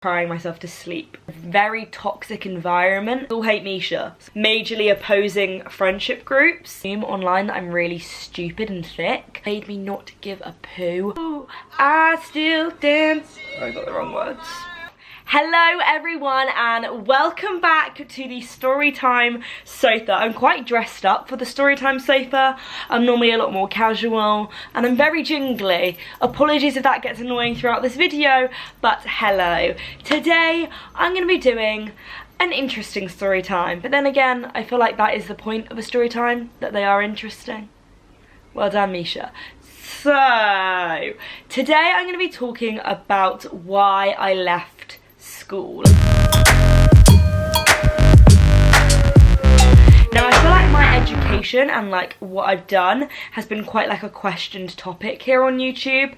crying myself to sleep. Very toxic environment. All hate Misha. Majorly opposing friendship groups. Online that I'm really stupid and thick. Made me not give a poo. Ooh, I still dance. I got the wrong words. Hello everyone and welcome back to the Storytime sofa. I'm quite dressed up for the Storytime sofa. I'm normally a lot more casual and I'm very jingly. Apologies if that gets annoying throughout this video, but hello. Today I'm going to be doing an interesting story time, but then again I feel like that is the point of a story time, that they are interesting. Well done, Misha. So today I'm going to be talking about why I left school. Now I feel like my education and like what I've done has been quite like a questioned topic here on YouTube,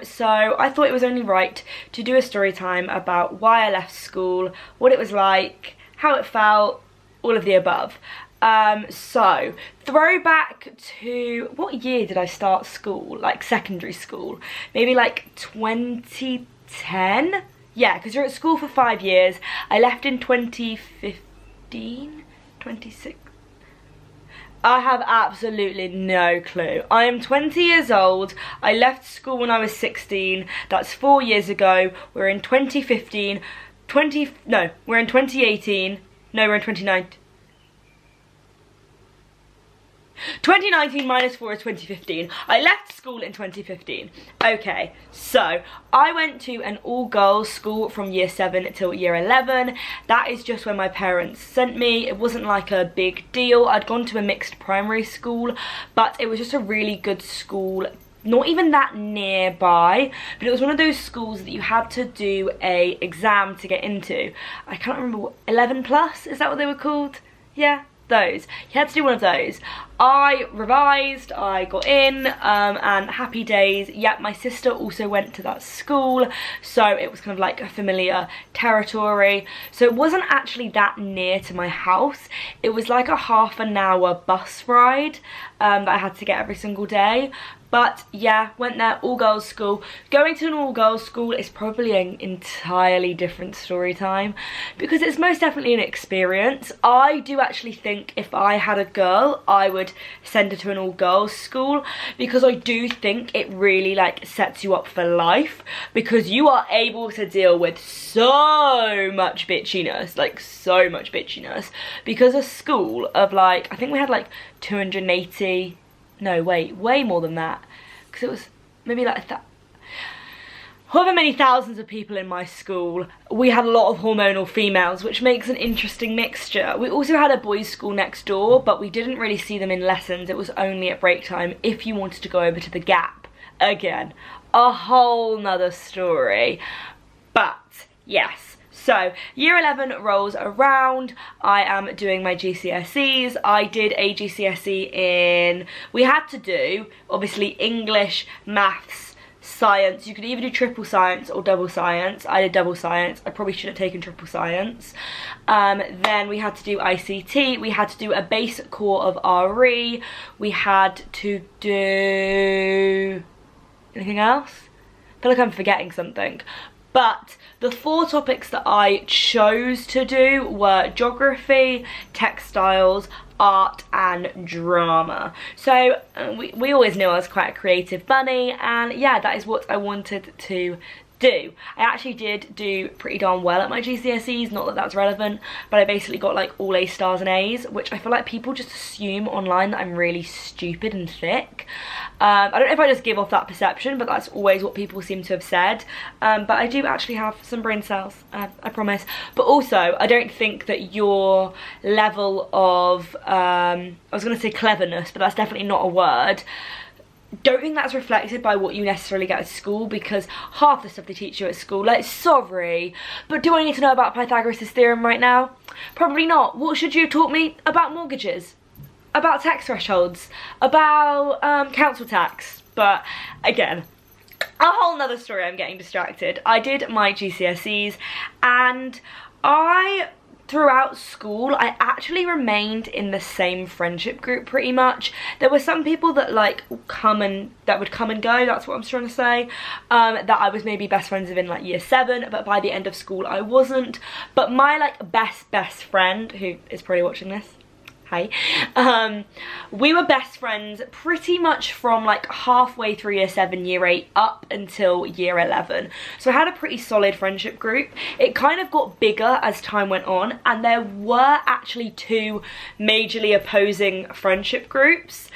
so I thought it was only right to do a story time about why I left school, what it was like, how it felt, all of the above. So throwback to, what year did I start school? Like secondary school, maybe like 2010. Yeah, because you're at school for 5 years. I left in 2015, 26. I have absolutely no clue. I am 20 years old. I left school when I was 16. That's 4 years ago. We're in 2015. We're in 2018. No, we're in 2019. 2019 minus 4 is 2015. I left school in 2015. Okay, so I went to an all-girls school from year 7 till year 11. That is just where my parents sent me. It wasn't like a big deal. I'd gone to a mixed primary school, but it was just a really good school. Not even that nearby, but it was one of those schools that you had to do a exam to get into. I can't remember what, 11 plus, is that what they were called? Yeah, those. You had to do one of those. I revised, I got in, and happy days. Yep, my sister also went to that school, so it was kind of like a familiar territory. So it wasn't actually that near to my house. It was like a half-an-hour bus ride that I had to get every single day. But yeah, went there, all-girls school. Going to an all-girls school is probably an entirely different story time, because it's most definitely an experience. I do actually think if I had a girl, I would send her to an all-girls school, because I do think it really like sets you up for life, because you are able to deal with so much bitchiness, like so much bitchiness, because a school of like, I think we had like 280, no wait, way more than that, because it was maybe like that, however many thousands of people in my school. We had a lot of hormonal females, which makes an interesting mixture. We also had a boys' school next door, but we didn't really see them in lessons. It was only at break time if you wanted to go over to the Gap. Again, a whole nother story. But yes. So, year 11 rolls around, I am doing my GCSEs. I did a GCSE in, we had to do, obviously, English, maths, science. You could either do triple science or double science. I did double science. I probably should have taken triple science. Then we had to do ICT. We had to do a basic core of RE. We had to do anything else? I feel like I'm forgetting something. But the 4 topics that I chose to do were geography, textiles, art and drama. So we always knew I was quite a creative bunny, and yeah, that is what I wanted to do. I actually did do pretty darn well at my GCSEs, not that that's relevant, but I basically got like all A stars and A's, which I feel like people just assume online that I'm really stupid and thick. I don't know if I just give off that perception, but that's always what people seem to have said. But I do actually have some brain cells, I promise. But also, I don't think that your level of, I was going to say cleverness, but that's definitely not a word. Don't think that's reflected by what you necessarily get at school, because half the stuff they teach you at school, like, sorry, but do I need to know about Pythagoras' theorem right now? Probably not. What should you have taught me? About mortgages, about tax thresholds, about council tax. But again, a whole nother story. I'm getting distracted. I did my GCSEs and I throughout school, I actually remained in the same friendship group pretty much. There were some people that like would come and go, that's what I'm trying to say, that I was maybe best friends with in like year 7, but by the end of school I wasn't. But my like best friend, who is probably watching this, hi, we were best friends pretty much from like halfway through year 7, year 8 up until year 11. So I had a pretty solid friendship group. It kind of got bigger as time went on, and there were actually 2 majorly opposing friendship groups.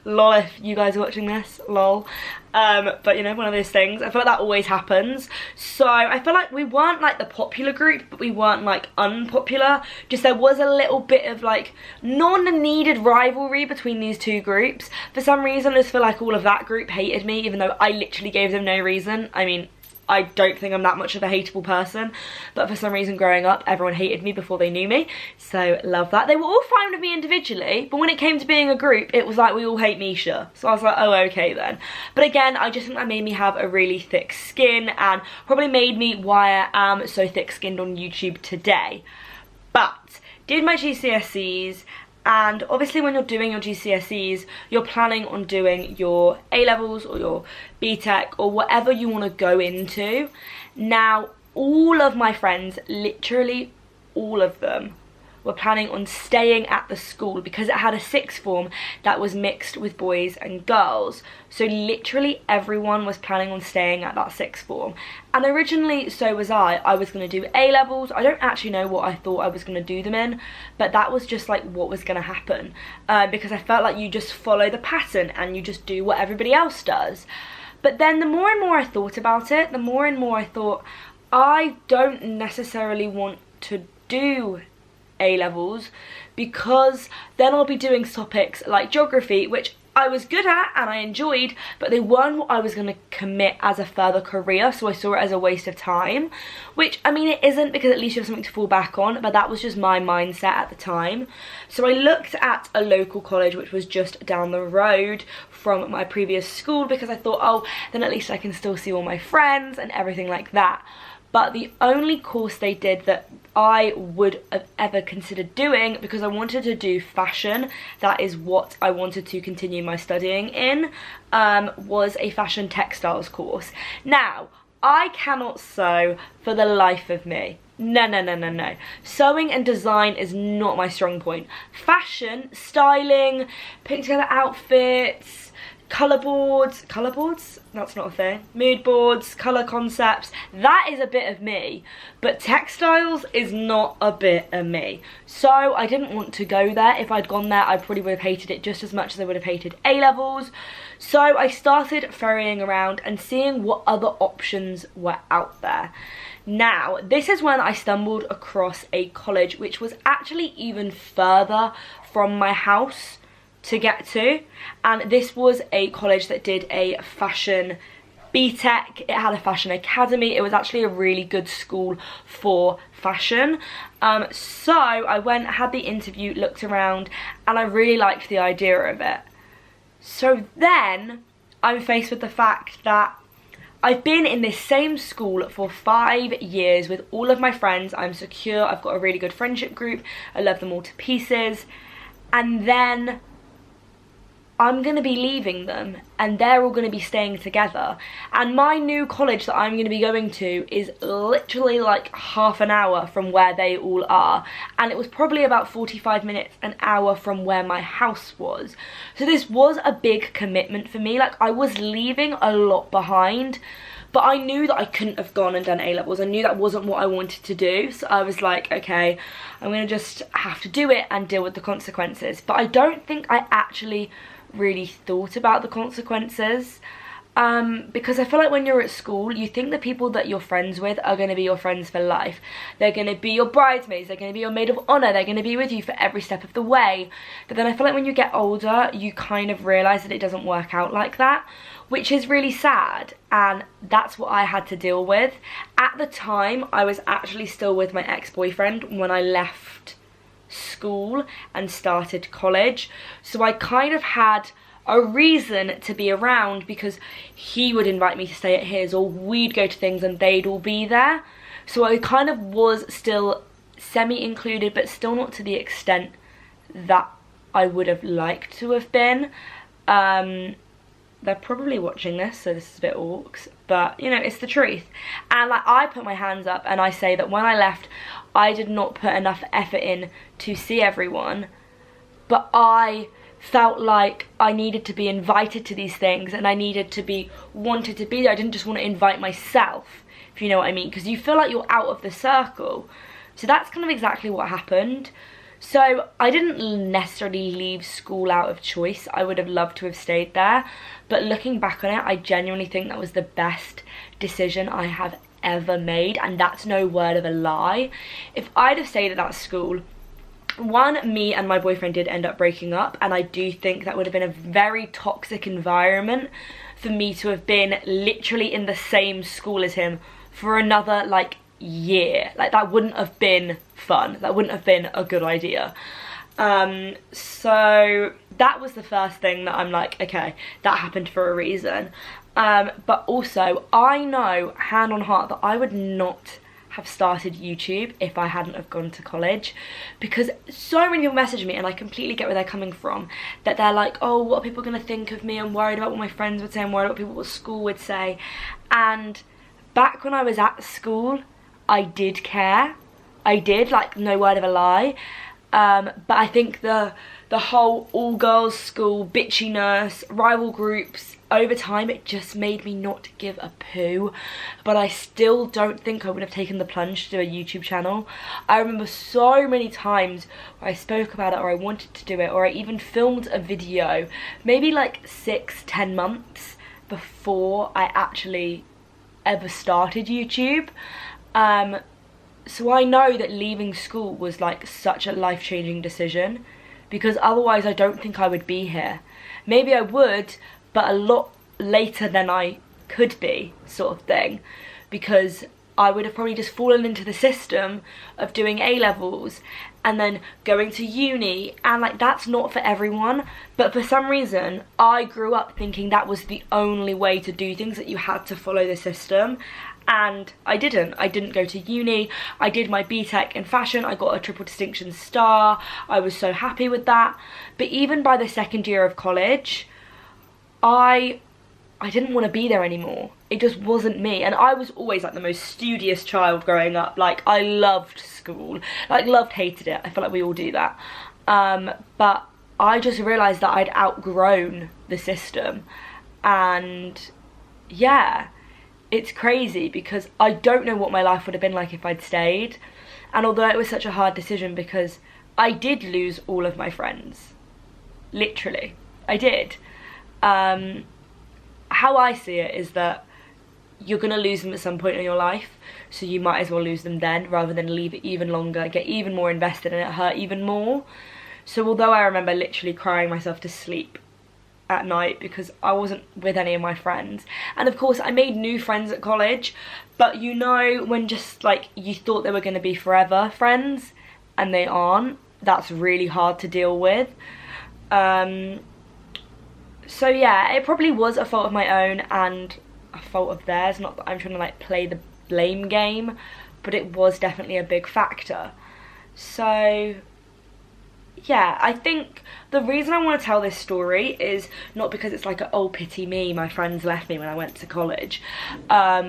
Lol, if you guys are watching this, lol. But you know, one of those things. I feel like that always happens. So I feel like we weren't like the popular group, but we weren't like unpopular. Just there was a little bit of like non-needed rivalry between these 2 groups. For some reason, I just feel like all of that group hated me, even though I literally gave them no reason. I mean, I don't think I'm that much of a hateable person, but for some reason growing up everyone hated me before they knew me, so love that. They were all fine with me individually, but when it came to being a group it was like we all hate Misha, so I was like, oh okay then. But again, I just think that made me have a really thick skin and probably made me why I am so thick-skinned on YouTube today. But did my GCSEs, and obviously when you're doing your GCSEs, you're planning on doing your A-levels or your BTEC or whatever you want to go into. Now, all of my friends, literally all of them, were planning on staying at the school because it had a sixth form that was mixed with boys and girls. So literally everyone was planning on staying at that sixth form. And originally, so was I. I was going to do A-levels. I don't actually know what I thought I was going to do them in, but that was just like what was going to happen. Because I felt like you just follow the pattern and you just do what everybody else does. But then the more and more I thought about it, the more and more I thought, I don't necessarily want to do A-levels, because then I'll be doing topics like geography, which I was good at and I enjoyed, but they weren't what I was going to commit as a further career, so I saw it as a waste of time. Which, I mean, it isn't, because at least you have something to fall back on, but that was just my mindset at the time. So I looked at a local college which was just down the road from my previous school, because I thought, oh, then at least I can still see all my friends and everything like that. But the only course they did that I would have ever considered doing, because I wanted to do fashion, that is what I wanted to continue my studying in, was a fashion textiles course. Now, I cannot sew for the life of me. No. Sewing and design is not my strong point. Fashion, styling, putting together outfits, colour boards, that's not a thing, mood boards, colour concepts, that is a bit of me, but textiles is not a bit of me. So I didn't want to go there. If I'd gone there, I probably would have hated it just as much as I would have hated A-levels. So I started ferrying around and seeing what other options were out there. Now, this is when I stumbled across a college which was actually even further from my house to get to, and this was a college that did a fashion BTEC. It had a fashion academy. It was actually a really good school for fashion. So I went, had the interview, looked around, and I really liked the idea of it. So then I'm faced with the fact that I've been in this same school for 5 years with all of my friends. I'm secure, I've got a really good friendship group, I love them all to pieces, and then I'm going to be leaving them and they're all going to be staying together, and my new college that I'm going to be going to is literally like half an hour from where they all are, and it was probably about 45 minutes, an hour from where my house was. So this was a big commitment for me. Like, I was leaving a lot behind, but I knew that I couldn't have gone and done A-levels. I knew that wasn't what I wanted to do, so I was like, okay, I'm going to just have to do it and deal with the consequences. But I don't think I actually really thought about the consequences, because I feel like when you're at school, you think the people that you're friends with are going to be your friends for life. They're going to be your bridesmaids, they're going to be your maid of honour, they're going to be with you for every step of the way. But then I feel like when you get older, you kind of realise that it doesn't work out like that, which is really sad, and that's what I had to deal with. At the time, I was actually still with my ex-boyfriend when I left school and started college, so I kind of had a reason to be around, because he would invite me to stay at his, or we'd go to things and they'd all be there. So I kind of was still semi-included, but still not to the extent that I would have liked to have been. They're probably watching this, so this is a bit awkward, but you know, it's the truth. And like, I put my hands up and I say that when I left, I did not put enough effort in to see everyone, but I felt like I needed to be invited to these things and I needed to be wanted to be there. I didn't just want to invite myself, if you know what I mean, because you feel like you're out of the circle. So that's kind of exactly what happened. So I didn't necessarily leave school out of choice. I would have loved to have stayed there, but looking back on it, I genuinely think that was the best decision I have ever made, and that's no word of a lie. If I'd have stayed at that school, one, me and my boyfriend did end up breaking up, and I do think that would have been a very toxic environment for me to have been literally in the same school as him for another like year. Like, that wouldn't have been fun. That wouldn't have been a good idea. So that was the first thing that I'm like, okay, that happened for a reason. But also, I know, hand on heart, that I would not have started YouTube if I hadn't have gone to college, because so many people message me, and I completely get where they're coming from, that they're like, oh, what are people going to think of me? I'm worried about what my friends would say, I'm worried about what school would say. And back when I was at school, I did care. I did, like, no word of a lie. But I think the whole all-girls school, bitchiness, rival groups, over time it just made me not give a poo. But I still don't think I would have taken the plunge to do a YouTube channel. I remember so many times where I spoke about it, or I wanted to do it, or I even filmed a video maybe like 6-10 months before I actually ever started YouTube. So I know that leaving school was like such a life-changing decision, because otherwise I don't think I would be here. Maybe I would, but a lot later than I could be, sort of thing, because I would have probably just fallen into the system of doing A-levels and then going to uni, and like, that's not for everyone. But for some reason I grew up thinking that was the only way to do things, that you had to follow the system. And I didn't go to uni. I did my BTEC in fashion. I got a triple distinction star. I was so happy with that. But even by the second year of college, I didn't want to be there anymore. It just wasn't me. And I was always like the most studious child growing up. Like, I loved school. Like, loved, hated it. I feel like we all do that. But I just realised that I'd outgrown the system. And yeah, it's crazy, because I don't know what my life would have been like if I'd stayed. And although it was such a hard decision, because I did lose all of my friends. Literally, I did. How I see it is that you're going to lose them at some point in your life, so you might as well lose them then, rather than leave it even longer, get even more invested in it, hurt even more. So although I remember literally crying myself to sleep at night because I wasn't with any of my friends, and of course I made new friends at college, but you know, when just like you thought they were going to be forever friends and they aren't, that's really hard to deal with. So yeah, it probably was a fault of my own and a fault of theirs. Not that I'm trying to like play the blame game, but it was definitely a big factor. So yeah, I think the reason I want to tell this story is not because it's like, oh, pity me, my friends left me when I went to college,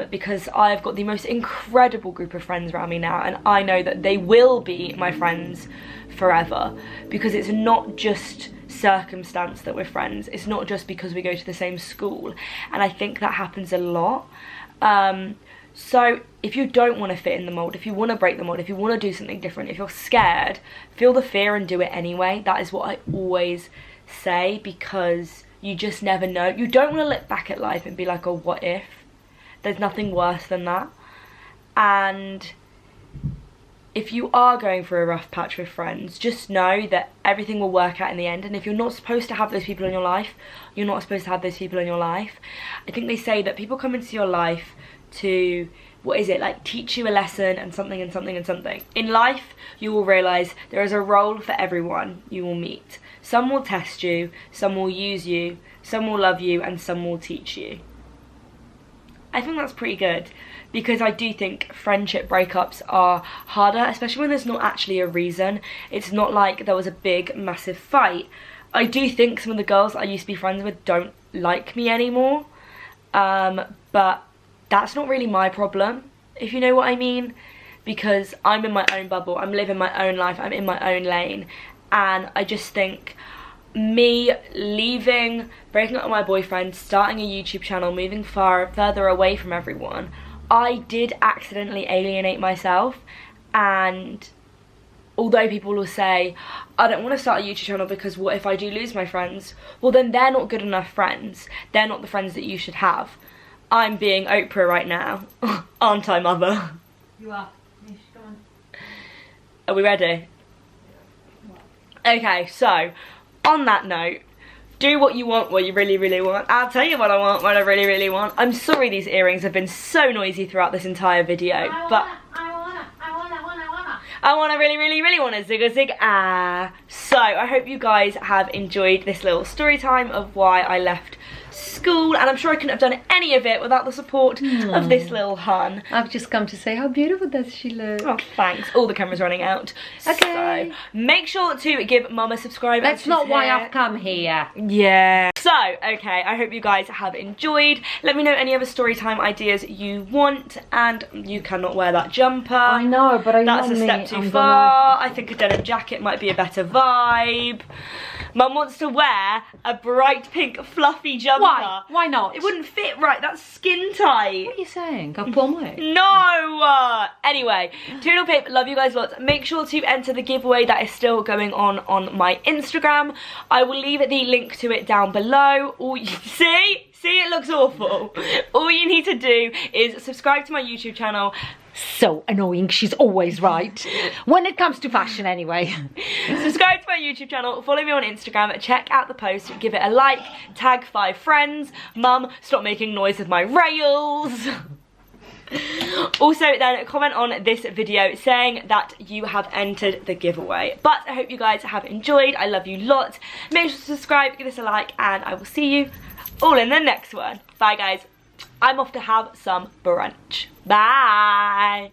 because I've got the most incredible group of friends around me now, and I know that they will be my friends forever, because it's not just circumstance that we're friends. It's not just because we go to the same school, and I think that happens a lot. So if you don't want to fit in the mold, if you want to break the mold, if you want to do something different, if you're scared, feel the fear and do it anyway. That is what I always say, because you just never know. You don't want to look back at life and be like, oh, what if? There's nothing worse than that. And if you are going through a rough patch with friends, just know that everything will work out in the end. And if you're not supposed to have those people in your life, you're not supposed to have those people in your life. I think they say that people come into your life to, what is it, like teach you a lesson and something and something and something. In life, you will realise there is a role for everyone you will meet. Some will test you, some will use you, some will love you, and some will teach you. I think that's pretty good, because I do think friendship breakups are harder, especially when there's not actually a reason. It's not like there was a big massive fight. I do think some of the girls that I used to be friends with don't like me anymore, but that's not really my problem, if you know what I mean, because I'm in my own bubble, I'm living my own life, I'm in my own lane, and I just think me leaving, breaking up with my boyfriend, starting a YouTube channel, moving further away from everyone, I did accidentally alienate myself. And although people will say, I don't want to start a YouTube channel because what if I do lose my friends? Well, then they're not good enough friends. They're not the friends that you should have. I'm being Oprah right now. Aren't I, mother? You are. Mish, come on. Are we ready? Okay, so on that note, do what you want, what you really, really want. I'll tell you what I want, what I really, really want. I'm sorry these earrings have been so noisy throughout this entire video, but I wanna really, really, really wanna zig ah. So I hope you guys have enjoyed this little story time of why I left school, and I'm sure I couldn't have done any of it without the support of this little hun. I've just come to say how beautiful does she look. Oh, thanks. All the cameras running out. Okay. So make sure to give Mum a subscribe. That's not why I've come here. Yeah. So, okay, I hope you guys have enjoyed. Let me know any other story time ideas you want, and you cannot wear that jumper. I know, but that's a step too far. I think a denim jacket might be a better vibe. Mum wants to wear a bright pink fluffy jumper. Why? Why not? It wouldn't fit right, that's skin tight. What are you saying? I'll pull my. No! Anyway, Toodle Pip, love you guys lots. Make sure to enter the giveaway that is still going on my Instagram. I will leave the link to it down below. See, it looks awful. All you need to do is subscribe to my YouTube channel. So annoying, she's always right. When it comes to fashion anyway. Subscribe to my YouTube channel, follow me on Instagram, check out the post, give it a like, tag 5 friends. Mum, stop making noise with my rails. Also then comment on this video saying that you have entered the giveaway. But I hope you guys have enjoyed. I love you lots. Make sure to subscribe, give us a like, and I will see you all in the next one. Bye guys. I'm off to have some brunch. Bye.